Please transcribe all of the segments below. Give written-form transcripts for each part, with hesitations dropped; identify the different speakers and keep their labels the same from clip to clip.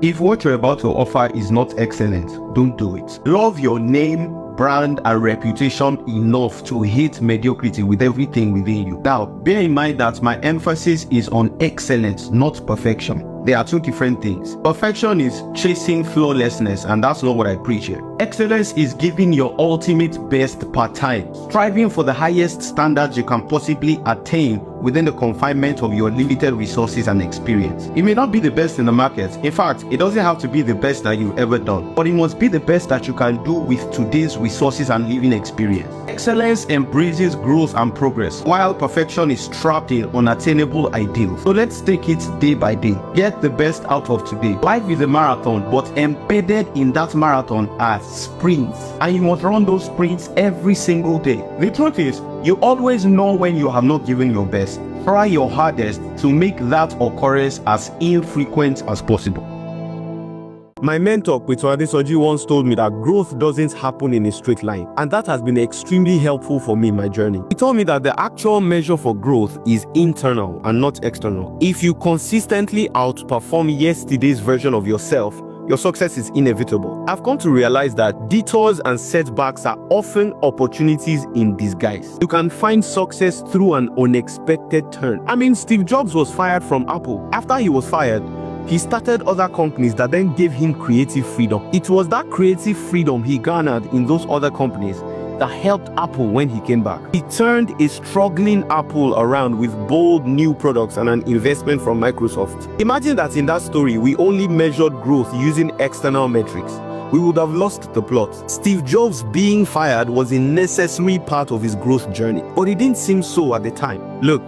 Speaker 1: If what you're about to offer is not excellent, don't do it. Love your name, brand, and reputation enough to hate mediocrity with everything within you. Now, bear in mind that my emphasis is on excellence, not perfection. They are two different things. Perfection is chasing flawlessness, and that's not what I preach here. Excellence is giving your ultimate best part-time, striving for the highest standards you can possibly attain within the confinement of your limited resources and experience. It may not be the best in the market. In fact, it doesn't have to be the best that you've ever done, but it must be the best that you can do with today's resources and living experience. Excellence embraces growth and progress, while perfection is trapped in unattainable ideals. So let's take it day by day. Get the best out of today. Life is a marathon, but embedded in that marathon are sprints, and you must run those sprints every single day. The truth is, you always know when you have not given your best. Try your hardest to make that occurrence as infrequent as possible.
Speaker 2: My mentor, Kwetu Adesoji, once told me that growth doesn't happen in a straight line, and that has been extremely helpful for me in my journey. He told me that the actual measure for growth is internal and not external. If you consistently outperform yesterday's version of yourself, your success is inevitable. I've come to realize that detours and setbacks are often opportunities in disguise. You can find success through an unexpected turn. I mean, Steve Jobs was fired from Apple. After he was fired, he started other companies that then gave him creative freedom. It was that creative freedom he garnered in those other companies that helped Apple when he came back. He turned a struggling Apple around with bold new products and an investment from Microsoft. Imagine that in that story, we only measured growth using external metrics. We would have lost the plot. Steve Jobs being fired was a necessary part of his growth journey, but it didn't seem so at the time. Look,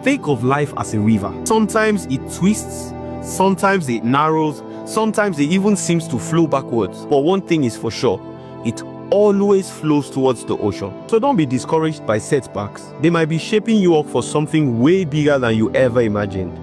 Speaker 2: think of life as a river. Sometimes it twists, sometimes it narrows, sometimes it even seems to flow backwards. But one thing is for sure, it always flows towards the ocean. So don't be discouraged by setbacks. They might be shaping you up for something way bigger than you ever imagined.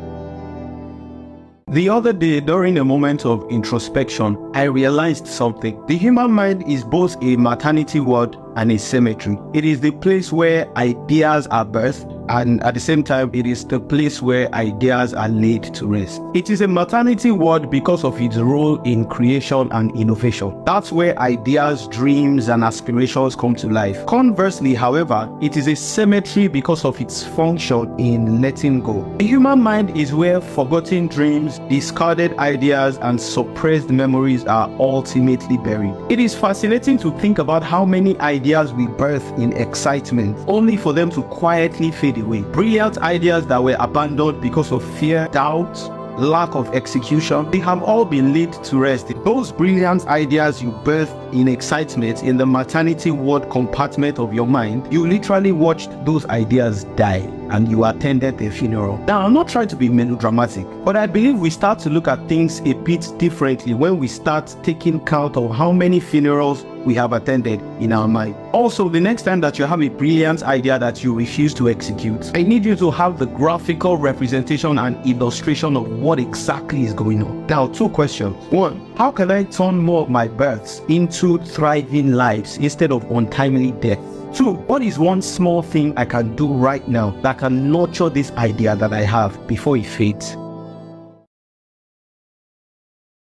Speaker 1: The other day, during a moment of introspection, I realized something. The human mind is both a maternity ward and a cemetery. It is the place where ideas are birthed, and at the same time, it is the place where ideas are laid to rest. It is a maternity ward because of its role in creation and innovation. That's where ideas, dreams, and aspirations come to life. Conversely, however, it is a cemetery because of its function in letting go. The human mind is where forgotten dreams, discarded ideas, and suppressed memories are ultimately buried. It is fascinating to think about how many ideas we birth in excitement, only for them to quietly fade away. Brilliant ideas that were abandoned because of fear, doubt, lack of execution, they have all been laid to rest. Those brilliant ideas you birthed in excitement in the maternity ward compartment of your mind, you literally watched those ideas die and you attended their funeral. Now, I'm not trying to be melodramatic, but I believe we start to look at things a bit differently when we start taking count of how many funerals we have attended in our mind. Also, the next time that you have a brilliant idea that you refuse to execute, I need you to have the graphical representation and illustration of what exactly is going on. Now, two questions. One, how can I turn more of my births into thriving lives instead of untimely death? Two, what is one small thing I can do right now that can nurture this idea that I have before it fades?